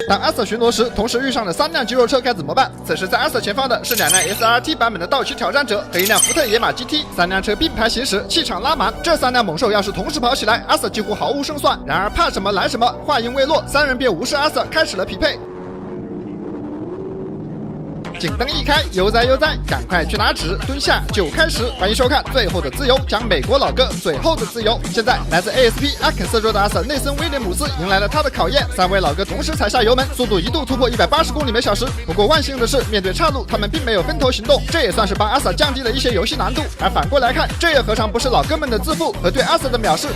当阿瑟巡逻时，同时遇上了3辆肌肉车该怎么办？此时在阿瑟前方的是2辆 SRT 版本的道奇挑战者和1辆福特野马 GT，3辆车并排行驶，气场拉满。这3辆猛兽要是同时跑起来，阿瑟几乎毫无胜算。然而怕什么来什么，话音未落，3人便无视阿瑟，开始了匹配。警灯一开，悠哉悠哉，赶快去拿纸，蹲下就开始。欢迎收看《最后的自由》，讲美国老哥最后的自由。现在来自 ASP 阿肯色州的阿瑟内森威廉姆斯迎来了他的考验，3位老哥同时踩下油门，速度一度突破180公里每小时。不过万幸的是，面对岔路，他们并没有分头行动，这也算是帮阿瑟降低了一些游戏难度。而反过来看，这又何尝不是老哥们的自负和对阿瑟的藐视？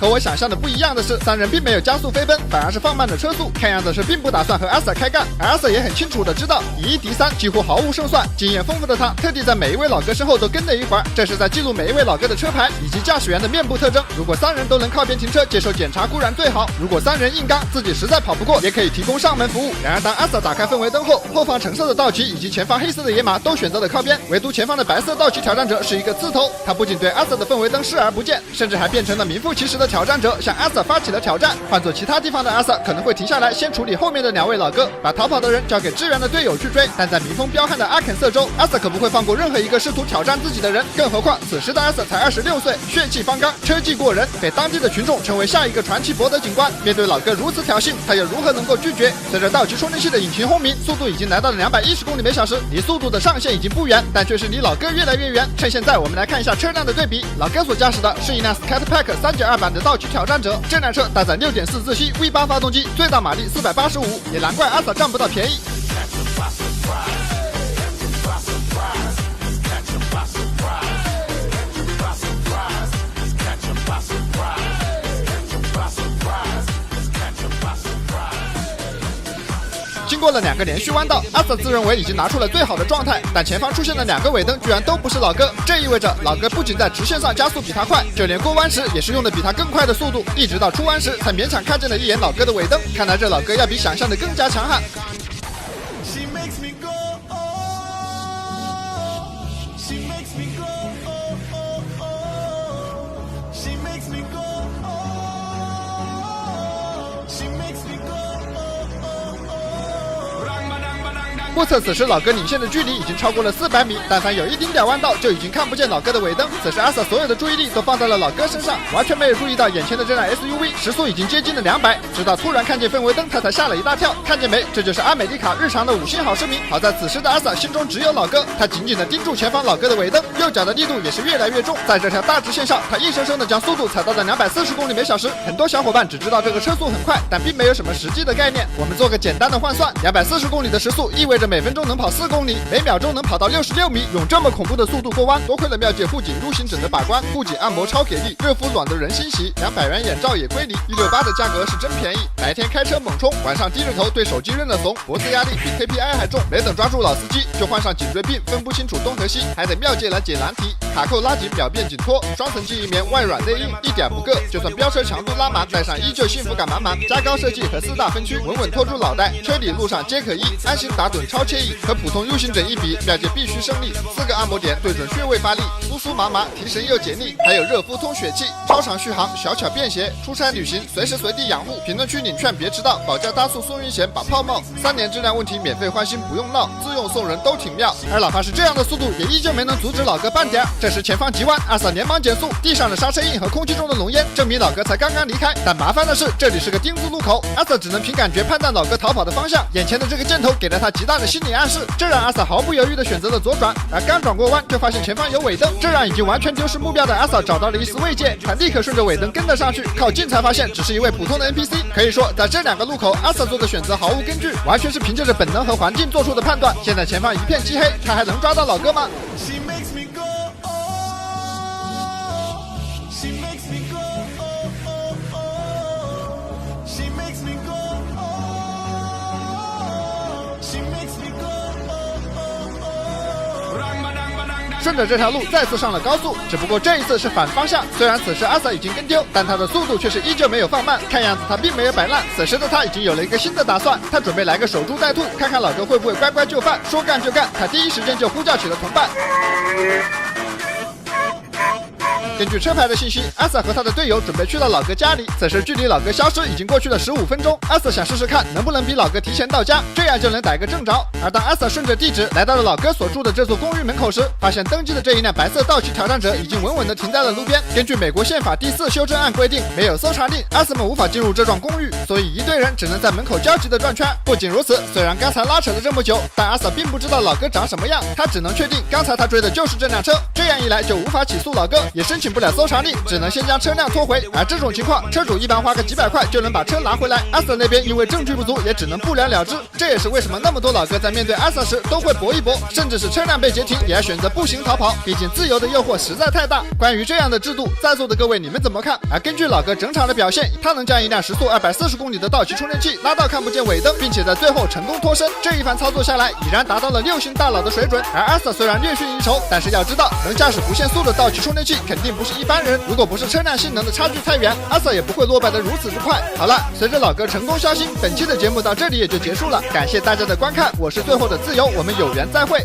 和我想象的不一样的是，3人并没有加速飞奔，反而是放慢了车速，看样子是并不打算和阿瑟开干。而阿瑟也很清楚的知道以1敌3几乎毫无胜算，经验丰富的他特地在每一位老哥身后都跟了一会儿，这是在记录每一位老哥的车牌以及驾驶员的面部特征。如果3人都能靠边停车接受检查固然最好，如果3人硬刚，自己实在跑不过，也可以提供上门服务。然而当阿瑟打开氛围灯后，后方橙色的道奇以及前方黑色的野马都选择了靠边，唯独前方的白色道奇挑战者是一个刺头，他不仅对阿瑟的氛围灯视而不见，甚至还变成了名副其实的挑战者，向阿瑟发起了挑战。换做其他地方的阿瑟可能会停下来先处理后面的2位老哥，把逃跑的人交给支援的队友去追，但在民风彪悍的阿肯色州，阿瑟可不会放过任何一个试图挑战自己的人，更何况此时的阿瑟才26岁，血气方刚，车技过人，被当地的群众称为下一个传奇博德警官。面对老哥如此挑衅，他又如何能够拒绝？随着道奇充电器的引擎轰鸣，速度已经来到了210公里每小时，离速度的上限已经不远，但却是离老哥越来越远。趁现在我们来看一下车辆的对比，老哥所驾驶的是一辆 Scat Pack 3.2版的道奇挑战者，这辆车搭载6.4自吸 V8 发动机，最大马力485，也难怪阿瑟占不到便宜。经过了2个连续弯道，阿瑟自认为已经拿出了最好的状态，但前方出现的2个尾灯居然都不是老哥，这意味着老哥不仅在直线上加速比他快，就连过弯时也是用的比他更快的速度，一直到出弯时才勉强看见了一眼老哥的尾灯。看来这老哥要比想象的更加强悍。目测此时老哥领先的距离已经超过了400米，但凡有一丁点弯道就已经看不见老哥的尾灯。此时阿瑟所有的注意力都放在了老哥身上，完全没有注意到眼前的这辆 SUV 时速已经接近了200，直到突然看见氛围灯他才吓了一大跳。看见没，这就是阿美丽卡日常的5星好市民。好在此时的阿瑟心中只有老哥，他紧紧地盯住前方老哥的尾灯，右脚的力度也是越来越重，在这条大直线上他硬生生地将速度踩到了240公里每小时。很多小伙伴只知道这个车速很快，但并没有什么实际的概念。我们做个简单的换算，240公里的时速意味着每分钟能跑4公里，每秒钟能跑到66米，用这么恐怖的速度过弯，多亏了妙界护颈入行枕的把关，护颈按摩超给力，热敷暖的人心洗，200元眼罩也归你，168的价格是真便宜。白天开车猛冲，晚上低着头对手机认了怂，脖子压力比 KPI 还重，没等抓住老司机就患上颈椎病，分不清楚东和西，还得妙界来解难题。卡扣拉紧秒变紧拖，双层记忆棉外软内硬，一点不硌，就算飙车强度拉满，带上依旧幸福感满满。加高设计和4大分区，稳稳拖住脑袋，车里路上皆可依，安心打盹超惬意。和普通 U 型枕一比，妙界必须胜利，4个按摩点对准穴位发力，酥酥麻麻，提神又解腻，还有热敷通血气，超长续航，小巧便携，出差旅行随时随地养护。评论区领券别迟到，保价大促送运险把泡冒，3年质量问题免费换新不用闹，自用送人都挺妙。而哪怕是这样的速度，也依旧没能阻止老哥半点。这时前方急弯，阿瑟连忙减速，地上的刹车印和空气中的浓烟证明老哥才刚刚离开。但麻烦的是，这里是个丁字路口，阿瑟只能凭感觉判断老哥逃跑的方向，眼前的这个箭头给了他极大的心理暗示，这让阿瑟毫不犹豫地选择了左转，而刚转过弯就发现前方有尾灯，这让已经完全丢失目标的阿瑟找到了一丝慰藉，他立刻顺着尾灯跟了上去，靠近才发现只是一位普通的 NPC。 可以说在这2个路口，阿瑟做的选择毫无根据，完全是凭借着本能和环境做出的判断。现在前方一片漆黑，他还能抓到老哥吗？顺着这条路再次上了高速，只不过这一次是反方向。虽然此时阿 sa 已经跟丢，但他的速度却是依旧没有放慢，看样子他并没有摆烂。此时的他已经有了一个新的打算，他准备来个守株待兔，看看老哥会不会乖乖就范，说干就干。他第一时间就呼叫起了同伴。根据车牌的信息，阿 sa 和他的队友准备去到老哥家里。此时距离老哥消失已经过去了15分钟，阿 sa 想试试看能不能比老哥提前到家，这样就能逮个正着。而当阿 sa 顺着地址来到了老哥所住的这座公寓门口时，发现登记的这一辆白色道奇挑战者已经稳稳地停在了路边。根据美国宪法第4修正案规定，没有搜查令，阿 sa 们无法进入这幢公寓，所以一队人只能在门口焦急地转圈。不仅如此，虽然刚才拉扯了这么久，但阿 sa 并不知道老哥长什么样，他只能确定刚才他追的就是这辆车，这样一来就无法起诉老哥，也申请不了搜查令，只能先将车辆拖回。而这种情况，车主一般花个几百块就能把车拿回来。阿 sa 那边因为证据不足，也只能不了了之。这也是为什么那么多老哥在面对阿 sa 时都会搏一搏，甚至是车辆被截停也要选择步行逃跑，毕竟自由的诱惑实在太大。关于这样的制度，在座的各位你们怎么看？而根据老哥整场的表现，他能将一辆时速240公里的道奇充电器拉到看不见尾灯，并且在最后成功脱身，这一番操作下来已然达到了6星大佬的水准。而阿 sa 虽然略逊一筹，但是要知道能驾驶不限速的道奇充电器肯定不是一般人，如果不是车辆性能的差距太远，阿 sa 也不会落败得如此之快。好了，随着老哥成功刷新，本期的节目到这里也就结束了，感谢大家的观看，我是最后的自由，我们有缘再会。